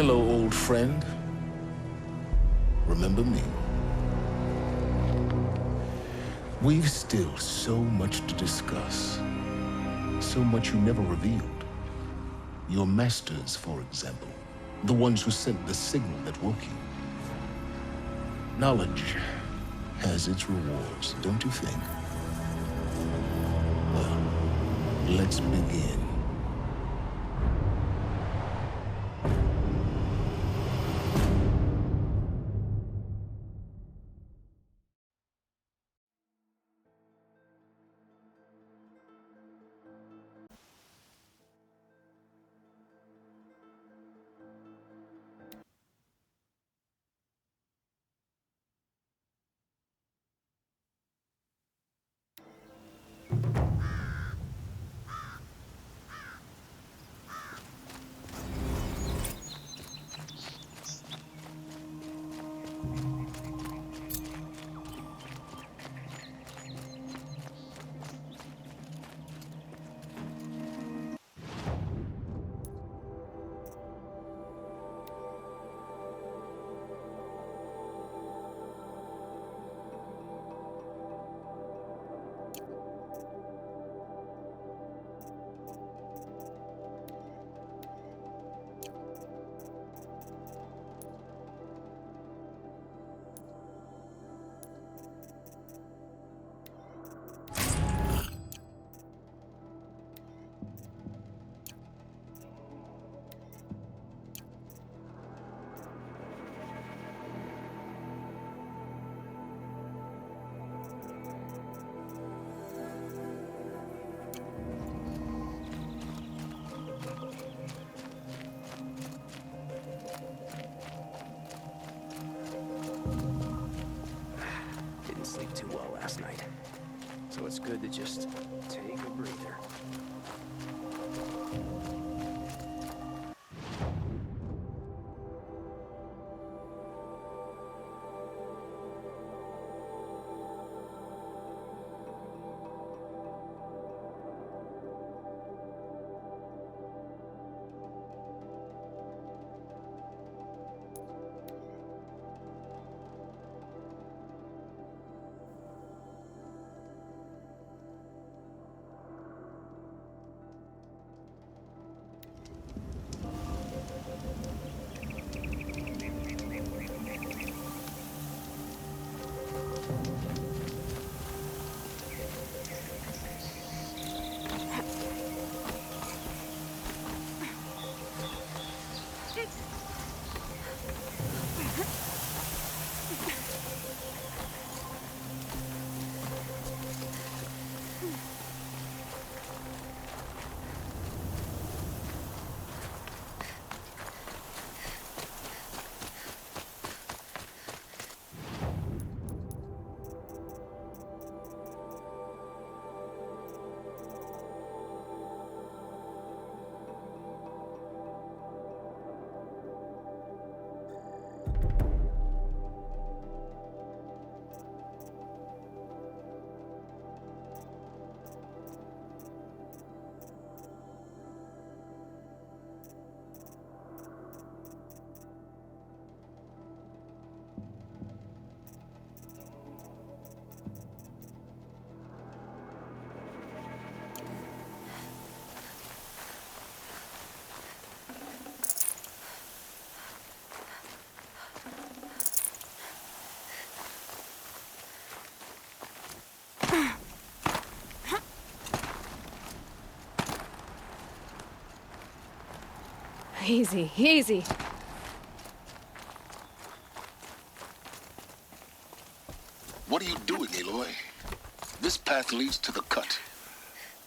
Hello, old friend. Remember me? We've still so much to discuss. So much you never revealed. Your masters, for example. The ones who sent the signal that woke you. Knowledge has its rewards, don't you think? Well, let's begin. Didn't sleep too well last night, so it's good to just take a breather. Easy, easy. What are you doing, Aloy? This path leads to the cut.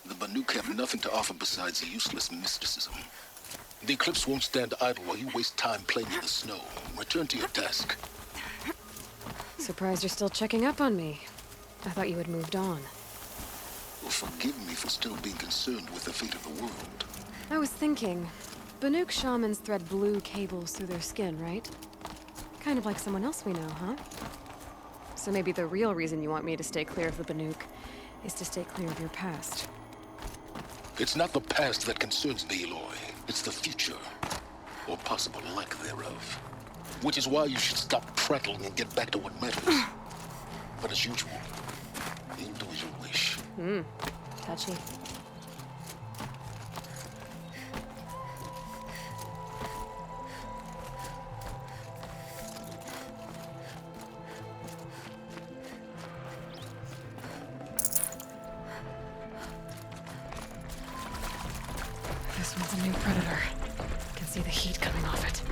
The Banuk have nothing to offer besides useless mysticism. The Eclipse won't stand idle while you waste time playing in the snow. Return to your task. Surprised you're still checking up on me. I thought you had moved on. Well, forgive me for still being concerned with the fate of the world. I was thinking, Banuk shamans thread blue cables through their skin, right? Kind of like someone else we know, huh? So maybe the real reason you want me to stay clear of the Banuk is to stay clear of your past. It's not the past that concerns me, Aloy. It's the future. or possible lack thereof. Which is why you should stop prattling and get back to what matters. But as usual, you'll do as you wish. Touchy. This one's a new predator. I can see the heat coming off it.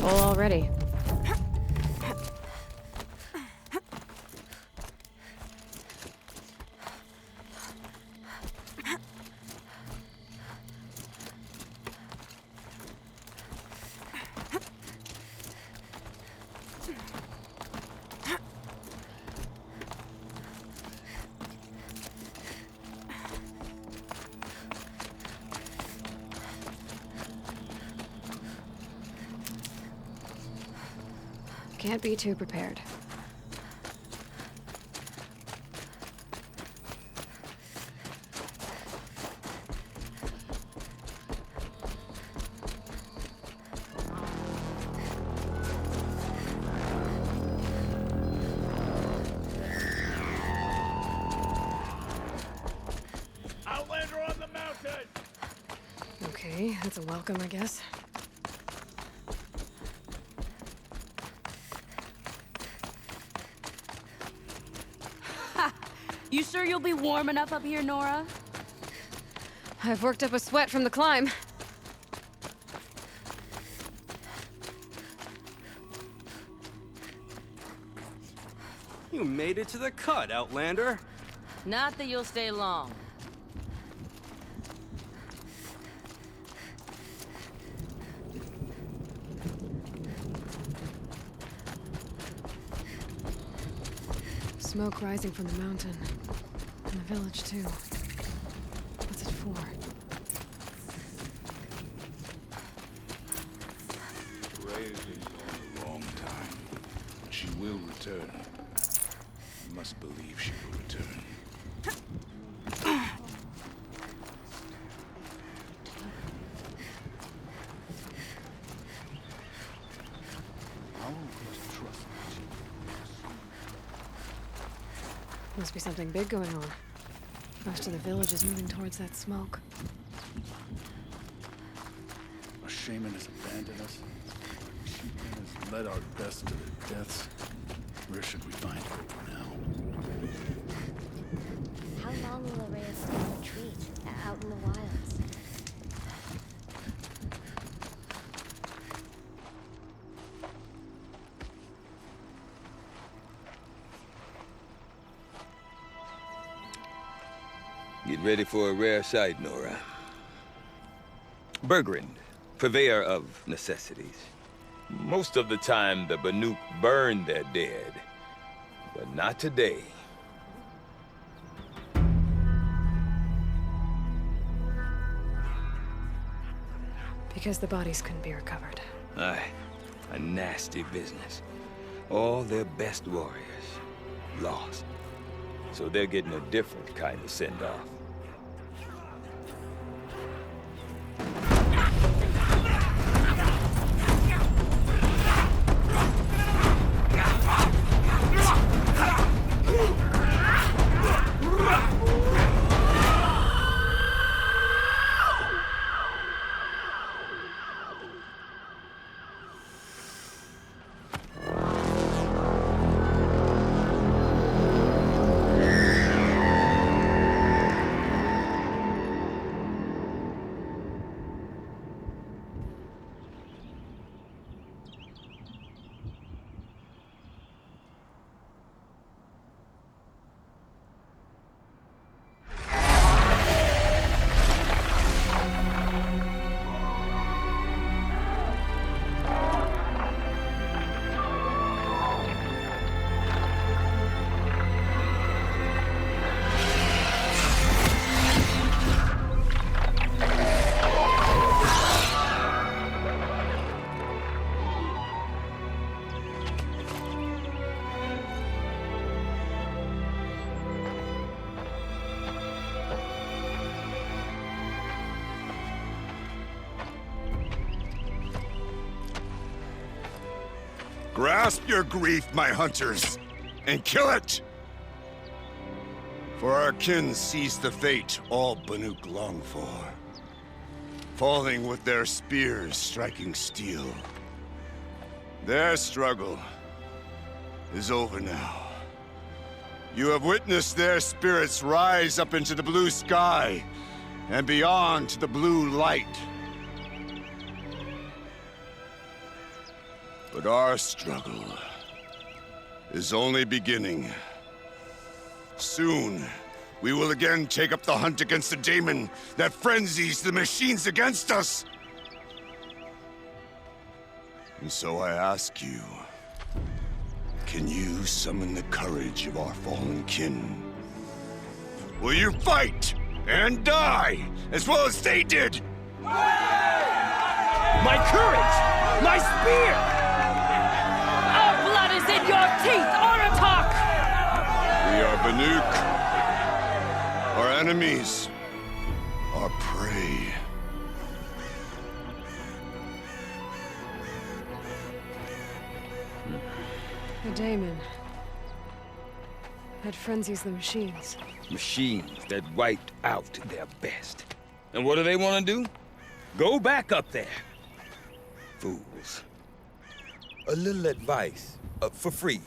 Full already. Can't be too prepared. Outlander on the mountain! Okay, that's a welcome, I guess. You sure you'll be warm enough up here, Nora? I've worked up a sweat from the climb. You made it to the cut, Outlander. Not that you'll stay long. Smoke rising from the mountain. And the village, too. What's it for? Rhea has been gone a long time, but she will return. You must believe she will return. How must trust me? Must be something big going on. Most of the village is moving towards that smoke. Our shaman has abandoned us. Our chieftain has led our best to their deaths. Where should we find hope now? How long will Rhea stay in retreat, out in the wilds? Get ready for a rare sight, Nora. Bergrand, purveyor of necessities. Most of the time, the Banuk burn their dead, but not today. Because the bodies couldn't be recovered. Aye, a nasty business. All their best warriors lost. So they're getting a different kind of send-off. Grasp your grief, my hunters, and kill it! For our kin sees the fate all Banuk long for. Falling with their spears striking steel. Their struggle is over now. You have witnessed their spirits rise up into the blue sky and beyond to the blue light. But our struggle is only beginning. Soon, we will again take up the hunt against the daemon that frenzies the machines against us. And so I ask you, can you summon the courage of our fallen kin? Will you fight and die as well as they did? My courage! My spear! Our blood is in your teeth, Aratak! We are Banuk. Our enemies are prey. The daemon. That frenzies the machines. Machines that wiped out their best. And what do they want to do? Go back up there. Fools. A little advice, for free.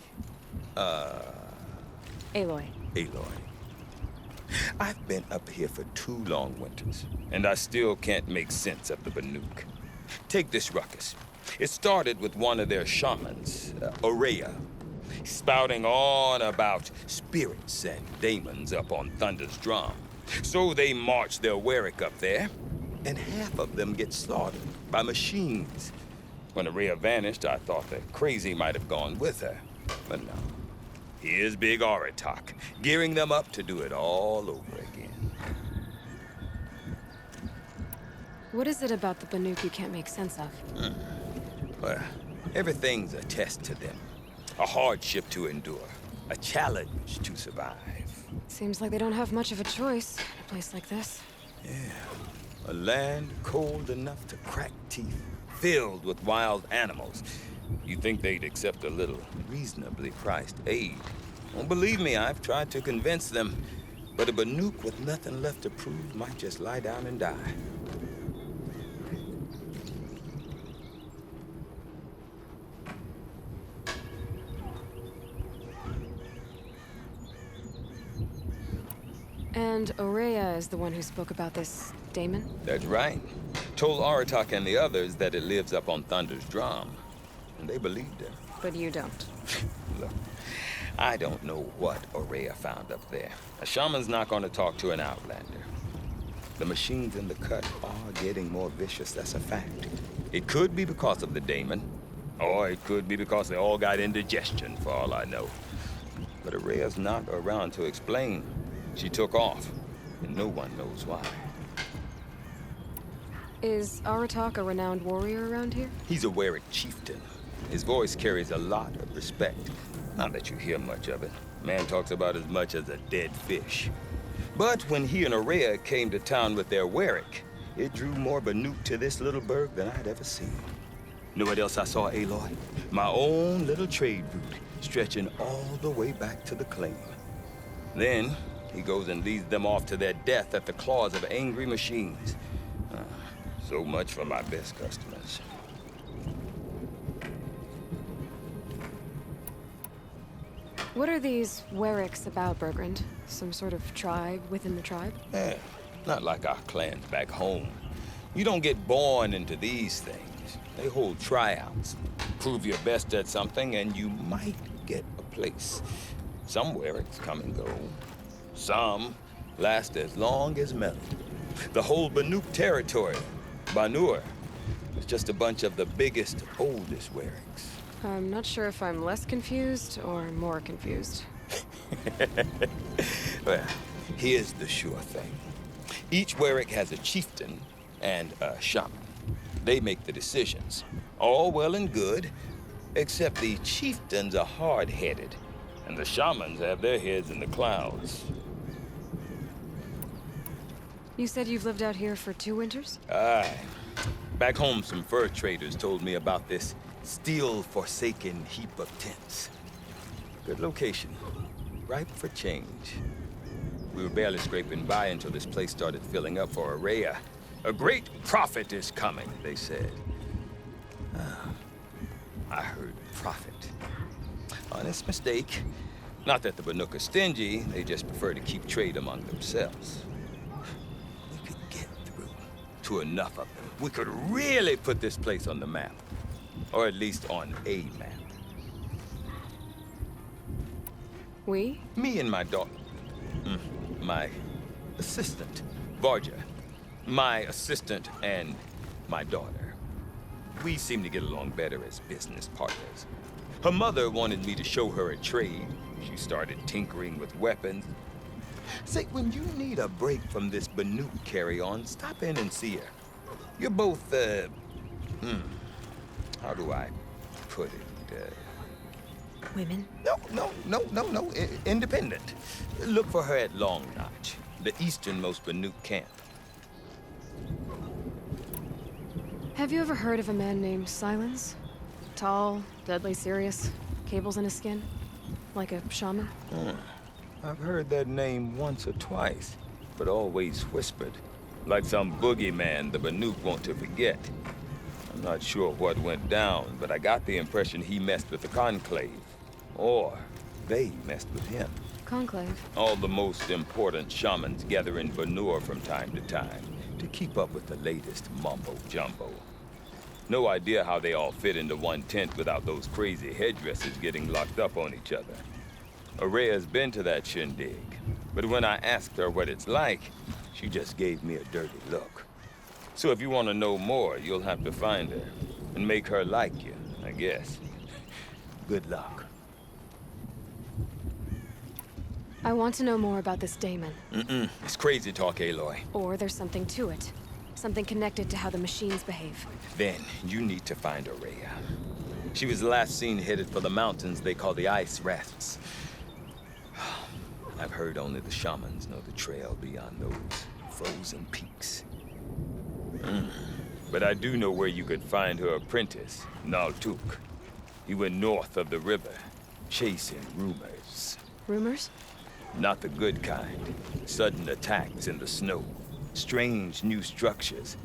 Aloy. Aloy. I've been up here for 2 long winters, and I still can't make sense of the Banuk. Take this ruckus. It started with one of their shamans, Rhea. spouting on about spirits and demons up on Thunder's drum. So they march their Warwick up there, and half of them get slaughtered by machines. When Araya vanished, I thought that Crazy might have gone with her. But no. Here's Big Aratak, gearing them up to do it all over again. What is it about the Banuk you can't make sense of? Well, everything's a test to them. A hardship to endure. A challenge to survive. Seems like they don't have much of a choice in a place like this. Yeah. A land cold enough to crack teeth, filled with wild animals. You'd think they'd accept a little reasonably priced aid. Don't believe me, I've tried to convince them. But a Banuk with nothing left to prove might just lie down and die. And Araya is the one who spoke about this daemon? That's right. Told Aratak and the others that it lives up on Thunder's drum. And they believed her. But you don't. Look, I don't know what Araya found up there. A shaman's not going to talk to an outlander. The machines in the cut are getting more vicious, that's a fact. It could be because of the daemon, or it could be because they all got indigestion, for all I know. But Araya's not around to explain. She took off, and no one knows why. Is Aratak a renowned warrior around here? He's a Warwick chieftain. His voice carries a lot of respect. Not that you hear much of it. Man talks about as much as a dead fish. But when he and Araya came to town with their Warwick, it drew more Banuk to this little burg than I'd ever seen. Know what else I saw, Aloy? My own little trade route, stretching all the way back to the claim. Then, he goes and leads them off to their death at the claws of angry machines. So much for my best customers. What are these Warwicks about, Bergrand? Some sort of tribe within the tribe? Not like our clans back home. You don't get born into these things. They hold tryouts. Prove your best at something and you might get a place. Some Warwicks come and go. Some last as long as metal. The whole Banuk territory, Banur, is just a bunch of the biggest, oldest Warwicks. I'm not sure if I'm less confused or more confused. Well, here's the sure thing. Each Warwick has a chieftain and a shaman. They make the decisions. All well and good, except the chieftains are hard-headed, and the shamans have their heads in the clouds. You said you've lived out here for 2 winters? Aye. Back home, some fur traders told me about this steel-forsaken heap of tents. Good location. Ripe for change. We were barely scraping by until this place started filling up for Araya. A great prophet is coming, they said. I heard prophet. Honest mistake. Not that the Banuk are stingy, they just prefer to keep trade among themselves. We could get through to enough of them. We could really put this place on the map. Or at least on a map. We? Me and my daughter. My assistant, Varja. My assistant and my daughter. We seem to get along better as business partners. Her mother wanted me to show her a trade. She started tinkering with weapons. Say, when you need a break from this Banuk carry-on, stop in and see her. You're both, how do I put it? Women? No. Independent. Look for her at Long Notch, the easternmost Banuk camp. Have you ever heard of a man named Silence? Tall, deadly serious, cables in his skin? Like a shaman? I've heard that name once or twice, but always whispered. Like some boogeyman the Banuk want to forget. I'm not sure what went down, but I got the impression he messed with the Conclave. Or they messed with him. Conclave? All the most important shamans gather in Banur from time to time to keep up with the latest mumbo-jumbo. No idea how they all fit into one tent without those crazy headdresses getting locked up on each other. Araya's been to that shindig, but when I asked her what it's like, she just gave me a dirty look. So if you want to know more, you'll have to find her and make her like you, I guess. Good luck. I want to know more about this Damon. It's crazy talk, Aloy. Or there's something to it. Something connected to how the machines behave. Then you need to find Araya. She was last seen headed for the mountains they call the Ice Rafts. I've heard only the shamans know the trail beyond those frozen peaks. But I do know where you could find her apprentice, Naltuk. He went north of the river, chasing rumors. Rumors? Not the good kind. Sudden attacks in the snow. Strange new structures.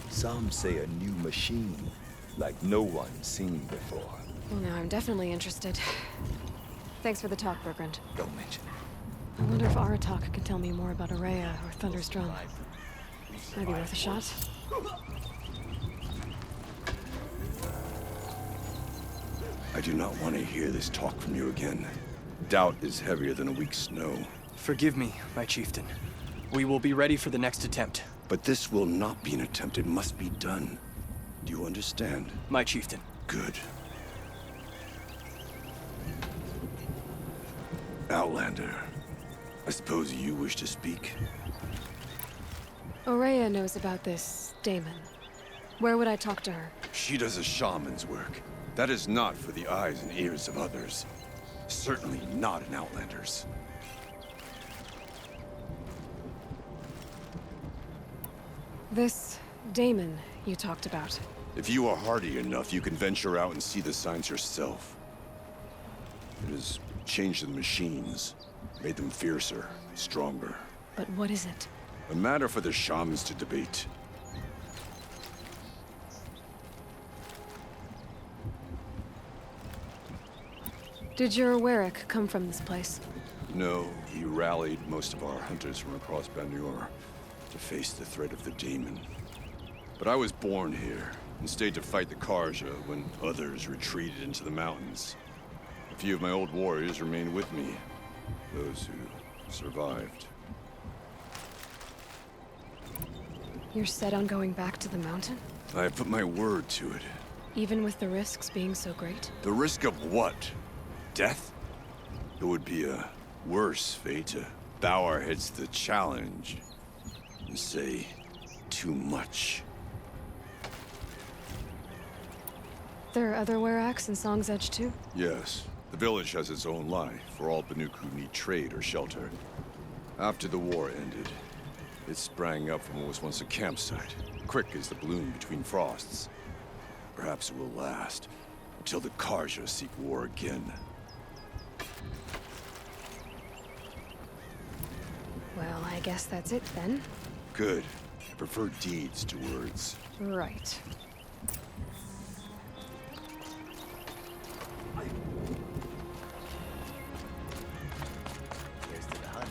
Some say a new machine, like no one's seen before. Well, now I'm definitely interested. Thanks for the talk, Bergrand. Don't mention it. I wonder if Aratak can tell me more about Araya or Thunder's drum. Might be worth a shot. I do not want to hear this talk from you again. Doubt is heavier than a week's snow. Forgive me, my chieftain. We will be ready for the next attempt. But this will not be an attempt. It must be done. Do you understand? My chieftain. Good. Outlander, I suppose you wish to speak? Araya knows about this Damon. Where would I talk to her? She does a shaman's work. That is not for the eyes and ears of others. Certainly not an Outlander's. This Damon you talked about. If you are hardy enough, you can venture out and see the signs yourself. It has changed the machines, made them fiercer, stronger. But what is it? A matter for the shamans to debate. Did your Warwick come from this place? No, he rallied most of our hunters from across Banur to face the threat of the demon. But I was born here and stayed to fight the Karja when others retreated into the mountains. A few of my old warriors remained with me, those who survived. You're set on going back to the mountain? I have put my word to it. Even with the risks being so great? The risk of what? Death? It would be a worse fate to bow our heads to the challenge and say too much. There are other Warracks in Song's Edge too? Yes. The village has its own life for all Banuk who need trade or shelter. After the war ended, it sprang up from what was once a campsite, quick as the bloom between frosts. Perhaps it will last until the Karja seek war again. Well, I guess that's it then. Good. I prefer deeds to words. Right. Here's to the hunt.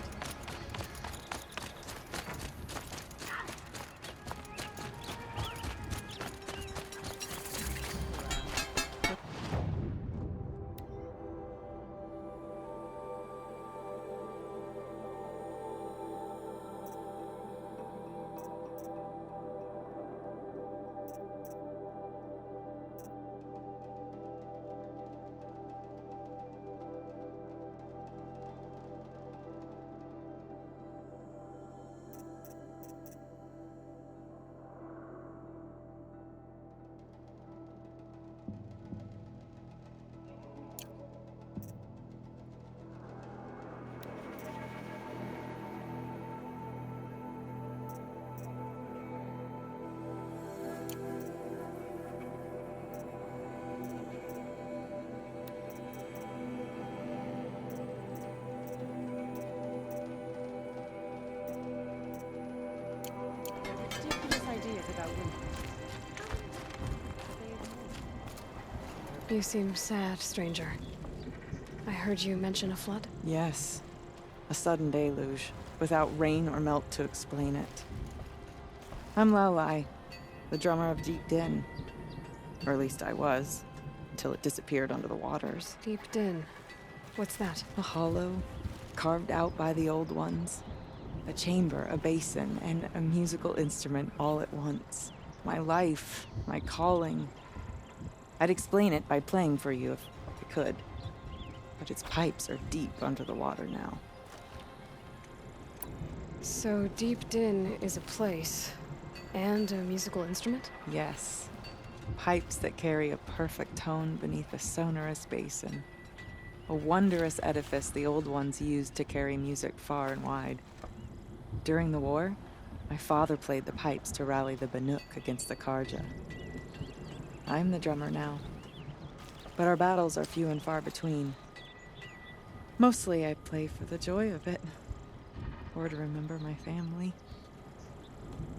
You seem sad, stranger. I heard you mention a flood? Yes. A sudden deluge, without rain or melt to explain it. I'm Lalai, the drummer of Deep Din. Or at least I was, until it disappeared under the waters. Deep Din. What's that? A hollow, carved out by the old ones. A chamber, a basin, and a musical instrument all at once. My life, my calling. I'd explain it by playing for you if I could. But its pipes are deep under the water now. So Deep Din is a place and a musical instrument? Yes. Pipes that carry a perfect tone beneath a sonorous basin. A wondrous edifice the old ones used to carry music far and wide. During the war, my father played the pipes to rally the Banuk against the Karja. I'm the drummer now. But our battles are few and far between. Mostly I play for the joy of it. Or to remember my family.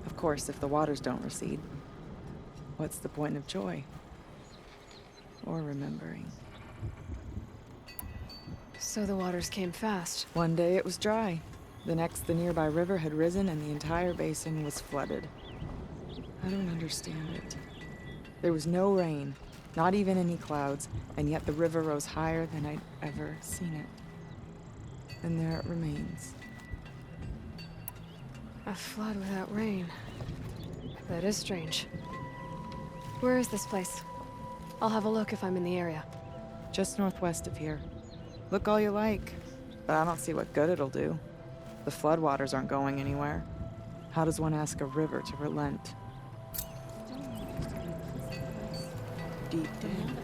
Of course, if the waters don't recede, what's the point of joy? Or remembering? So the waters came fast. One day it was dry. The next, the nearby river had risen and the entire basin was flooded. I don't understand it. There was no rain, not even any clouds, and yet the river rose higher than I'd ever seen it. And there it remains. A flood without rain. That is strange. Where is this place? I'll have a look if I'm in the area. Just northwest of here. Look all you like, but I don't see what good it'll do. The floodwaters aren't going anywhere. How does one ask a river to relent? Deep Din.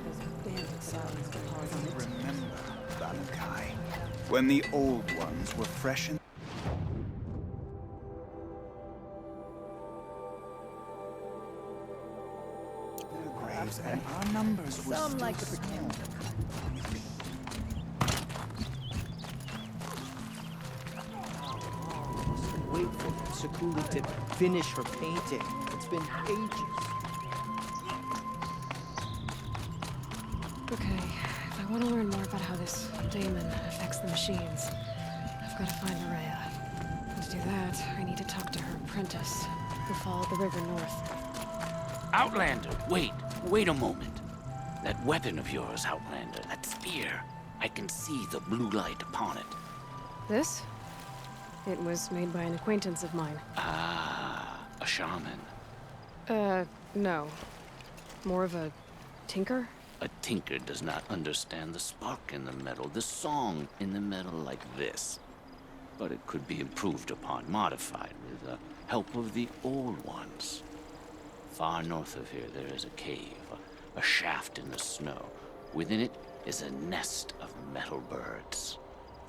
Remember, Banukai, when the old ones were fresh and their graves and our numbers were Some like to pretend. Wait for Sakuli to finish her painting. It's been ages. Okay, if I want to learn more about how this daemon affects the machines, I've got to find Maria. And to do that, I need to talk to her apprentice, who followed the river north. Outlander, wait a moment. That weapon of yours, Outlander, that spear, I can see the blue light upon it. This? It was made by an acquaintance of mine. Ah, a shaman. No. More of a tinker? A tinker does not understand the spark in the metal, the song in the metal like this. But it could be improved upon, modified, with the help of the old ones. Far north of here, there is a cave, a shaft in the snow. Within it is a nest of metal birds.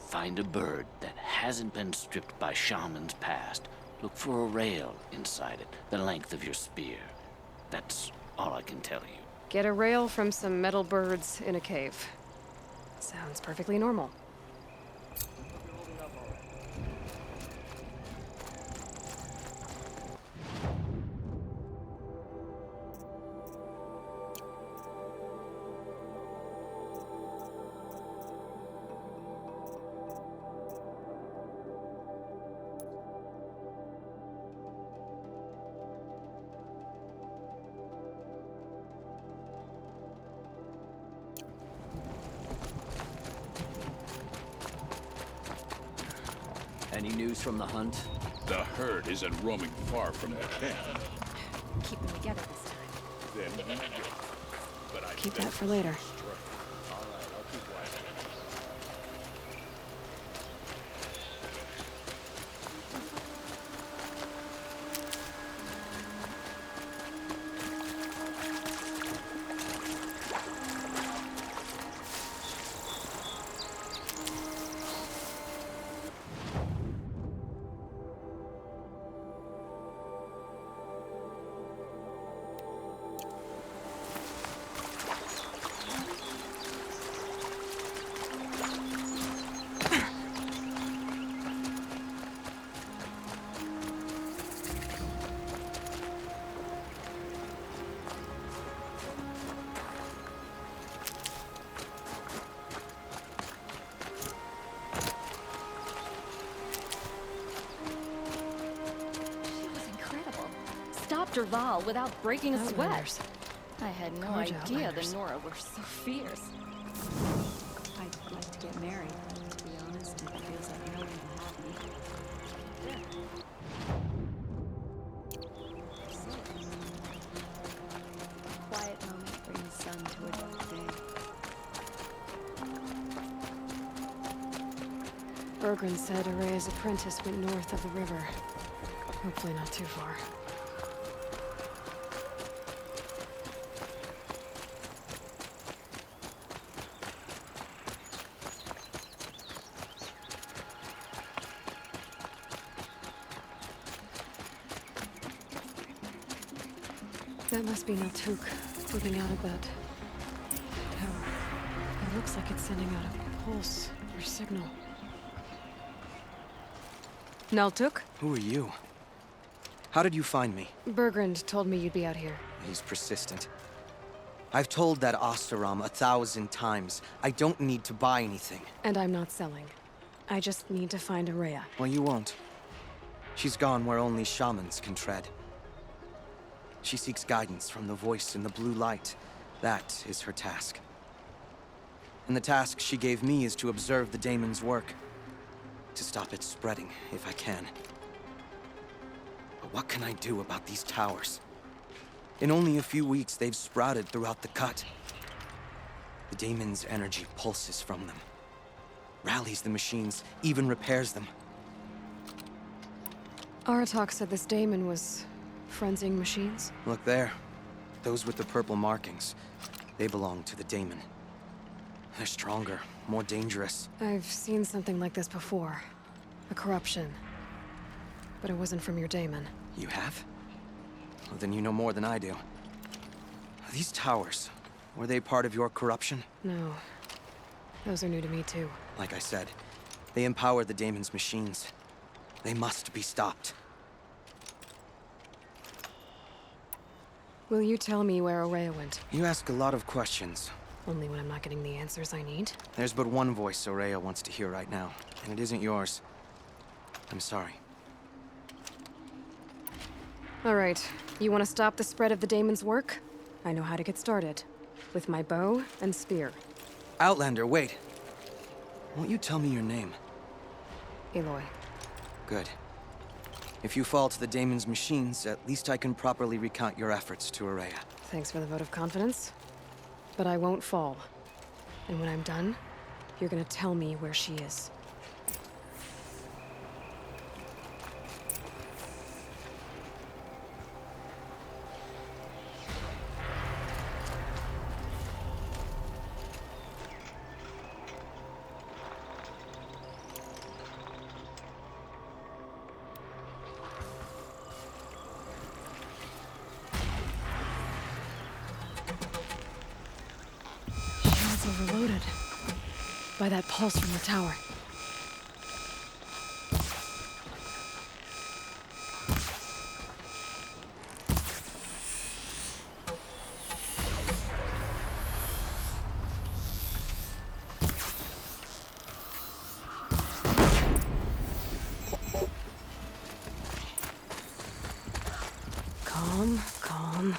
Find a bird that hasn't been stripped by shamans past. Look for a rail inside it, the length of your spear. That's all I can tell you. Get a rail from some metal birds in a cave. Sounds perfectly normal. Any news from the hunt? The herd isn't roaming far from the camp. Keep them together this time. Then but I Keep that for later. Stopped Derval without breaking a sweat. Outlanders. I had no Gorge idea the Outlanders. Nora were so fierce. I'd like to get married, but to be honest, it feels like no one will have me. Quiet moment brings sun to a dark day. Bergren said Araya's apprentice went north of the river. Hopefully not too far. That must be Naltuk, flipping out of that tower. It looks like it's sending out a pulse or signal. Naltuk? Who are you? How did you find me? Bergrand told me you'd be out here. He's persistent. I've told that Oseram 1,000 times. I don't need to buy anything. And I'm not selling. I just need to find Araya. Well, you won't. She's gone where only shamans can tread. She seeks guidance from the voice in the blue light. That is her task. And the task she gave me is to observe the daemon's work. To stop it spreading, if I can. But what can I do about these towers? In only a few weeks, they've sprouted throughout the cut. The daemon's energy pulses from them. Rallies the machines, even repairs them. Aratak said this daemon was frenzying machines. Look there. Those with the purple markings. They belong to the daemon. They're stronger, more dangerous. I've seen something like this before. A corruption. But it wasn't from your daemon. You have? Well, then you know more than I do. These towers, were they part of your corruption? No. Those are new to me, too. Like I said, they empower the daemon's machines. They must be stopped. Will you tell me where Araya went? You ask a lot of questions. Only when I'm not getting the answers I need. There's but one voice Araya wants to hear right now, and it isn't yours. I'm sorry. All right. You want to stop the spread of the daemon's work? I know how to get started. With my bow and spear. Outlander, wait. Won't you tell me your name? Aloy. Good. If you fall to the daemon's machines, at least I can properly recount your efforts to Araya. Thanks for the vote of confidence. But I won't fall. And when I'm done, you're gonna tell me where she is. Overloaded by that pulse from the tower. Calm, calm.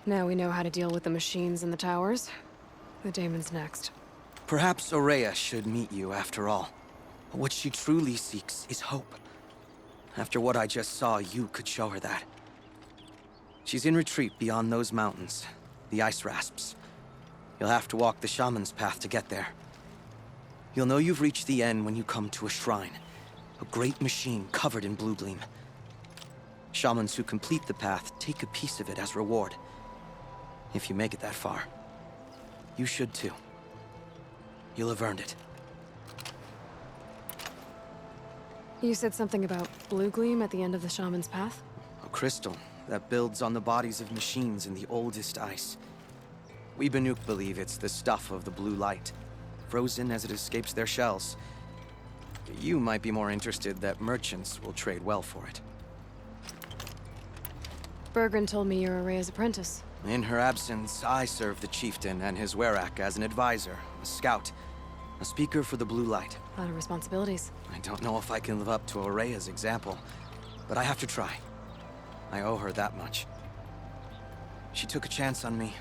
Now we know how to deal with the machines in the towers. The daemon's next. Perhaps Aurea should meet you after all. What she truly seeks is hope. After what I just saw, you could show her that. She's in retreat beyond those mountains, the ice rasps. You'll have to walk the shaman's path to get there. You'll know you've reached the end when you come to a shrine. A great machine covered in blue gleam. Shamans who complete the path take a piece of it as reward. If you make it that far, you should too. You'll have earned it. You said something about blue gleam at the end of the shaman's path? A crystal that builds on the bodies of machines in the oldest ice. We Banuk believe it's the stuff of the blue light, frozen as it escapes their shells. You might be more interested that merchants will trade well for it. Bergren told me you're Aurea's apprentice. In her absence, I serve the chieftain and his werak as an advisor, a scout, a speaker for the blue light. A lot of responsibilities. I don't know if I can live up to Aurea's example, but I have to try. I owe her that much. She took a chance on me.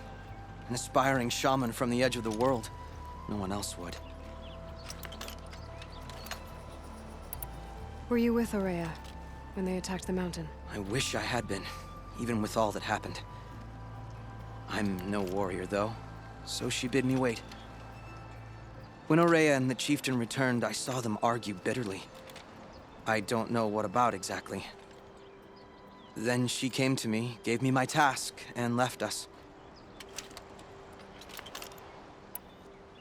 An aspiring shaman from the edge of the world. No one else would. Were you with Aurea when they attacked the mountain? I wish I had been, even with all that happened. I'm no warrior, though, so she bid me wait. When Aurea and the chieftain returned, I saw them argue bitterly. I don't know what about exactly. Then she came to me, gave me my task, and left us.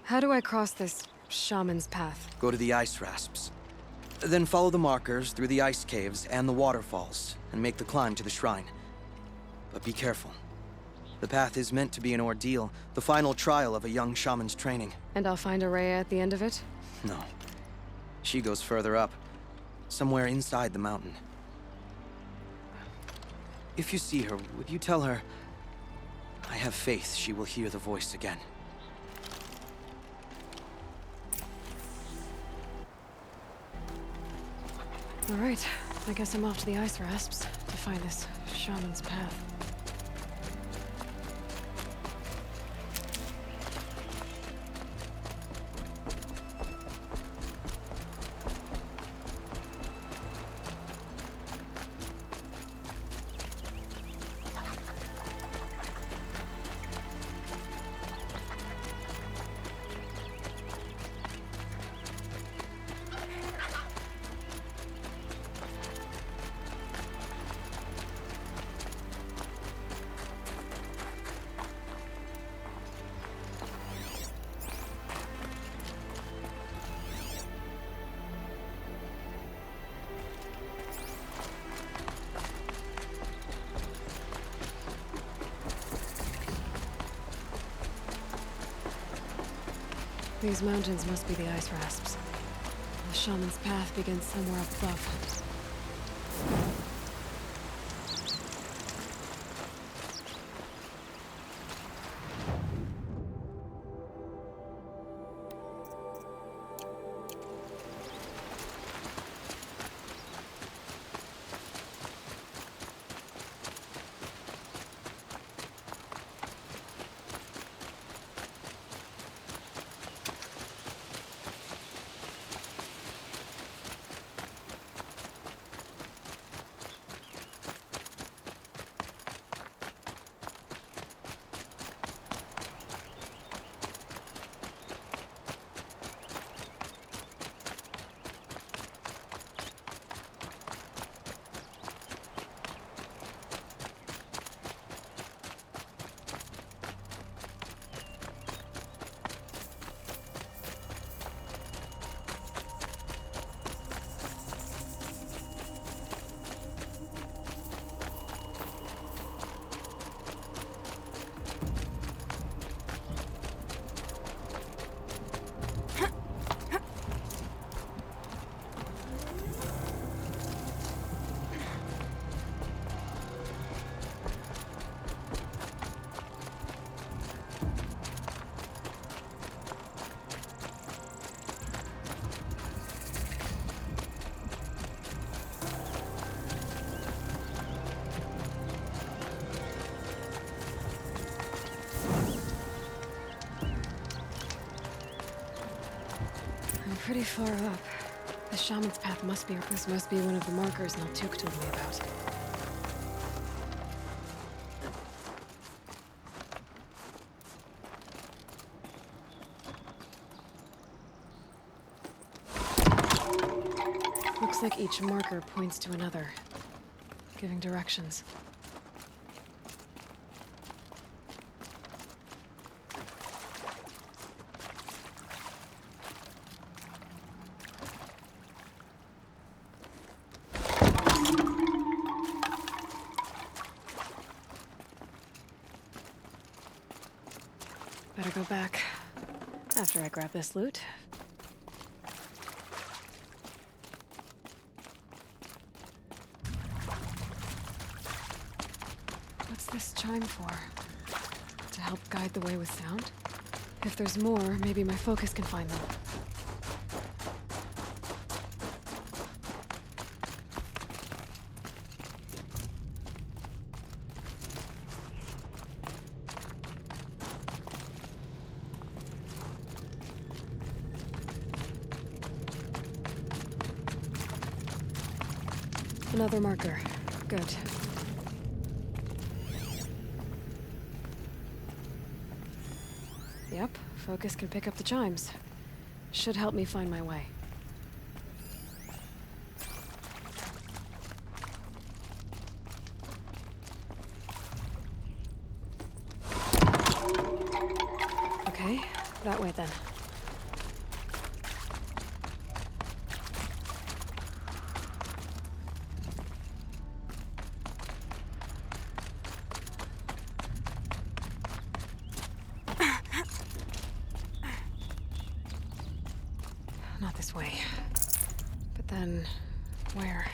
How do I cross this shaman's path? Go to the ice rasps. Then follow the markers through the ice caves and the waterfalls, and make the climb to the shrine. But be careful. The path is meant to be an ordeal, the final trial of a young shaman's training. And I'll find Aurea at the end of it? No. She goes further up, somewhere inside the mountain. If you see her, would you tell her, I have faith she will hear the voice again. All right, I guess I'm off to the ice rasps to find this shaman's path. These mountains must be the ice rasps. The shaman's path begins somewhere up above. pretty far up. The shaman's path must be one of the markers Naltuk told me about. Looks like each marker points to another, giving directions. Better go back after I grab this loot. What's this chime for? To help guide the way with sound? If there's more, maybe my focus can find them. Another marker. Good. Yep, focus can pick up the chimes. Should help me find my way. Okay, that way then. Not this way. But then, where?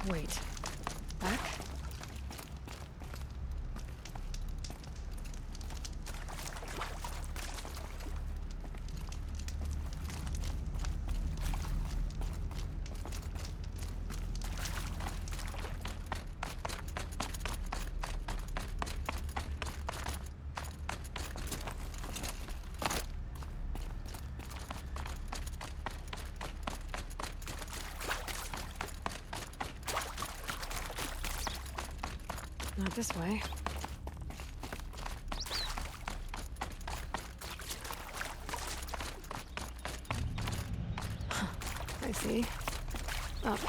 Wait. Back? Not this way. Huh. I see. Up.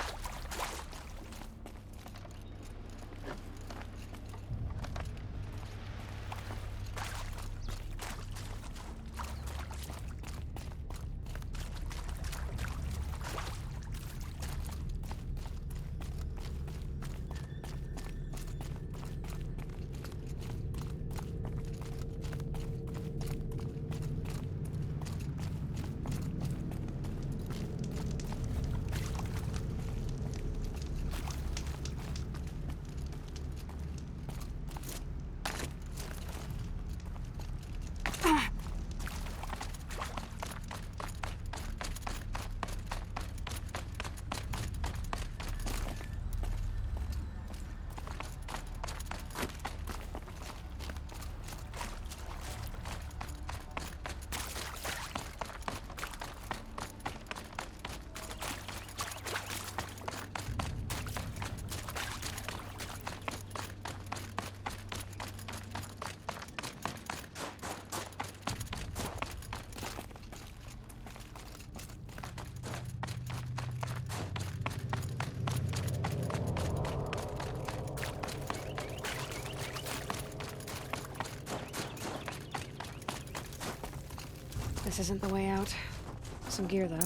This isn't the way out. Some gear, though.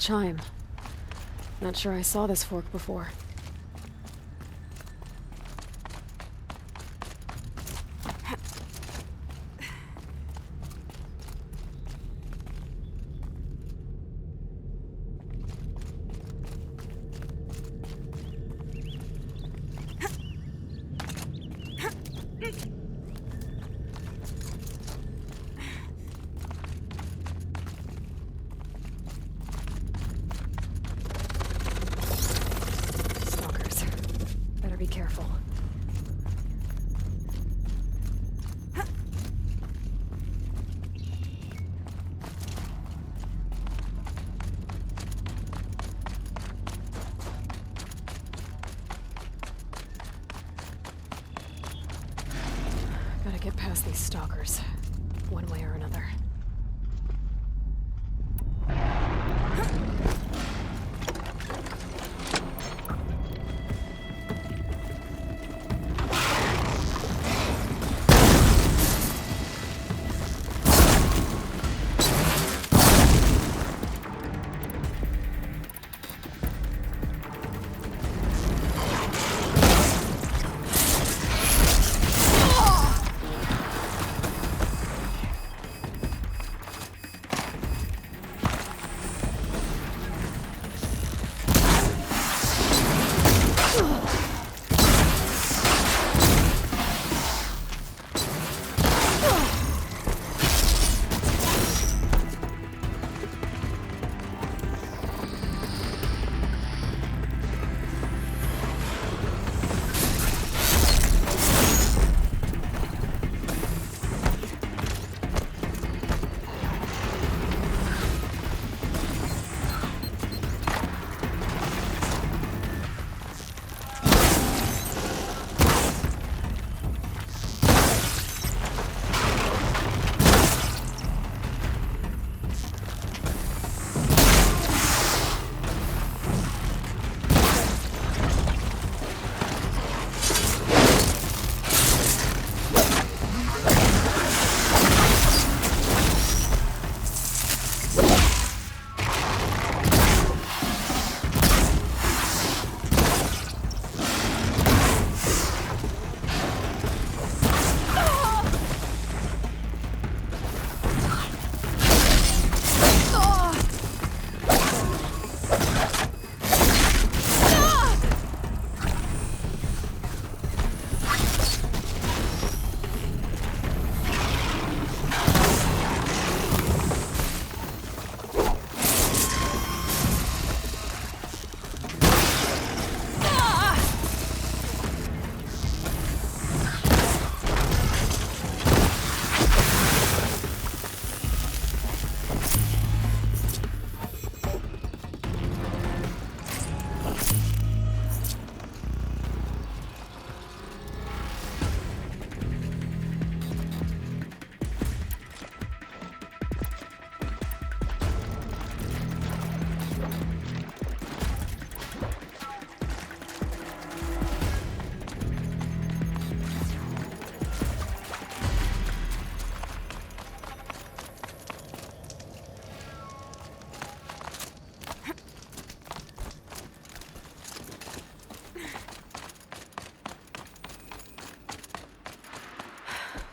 chime. Not sure I saw this fork before. Stalkers. Better be careful. Gotta get past these stalkers, one way or another.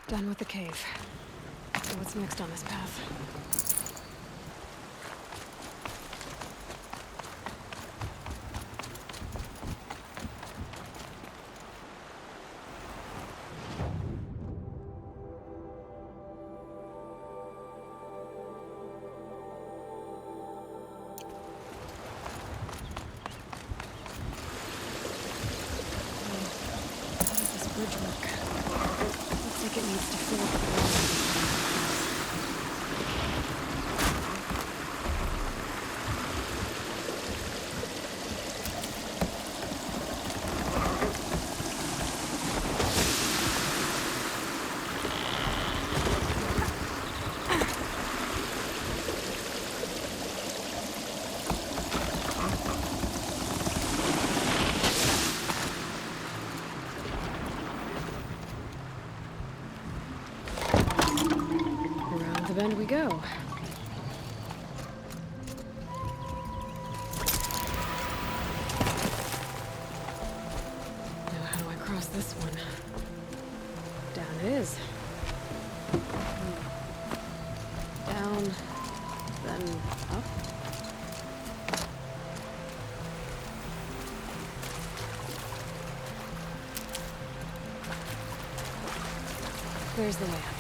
Done with the cave. So what's next on this path? How does this bridge work? Looks like it needs to fill up the water. Around the bend we go. this one. Down it is. Down, then up. Where's the way up?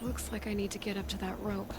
Looks like I need to get up to that rope.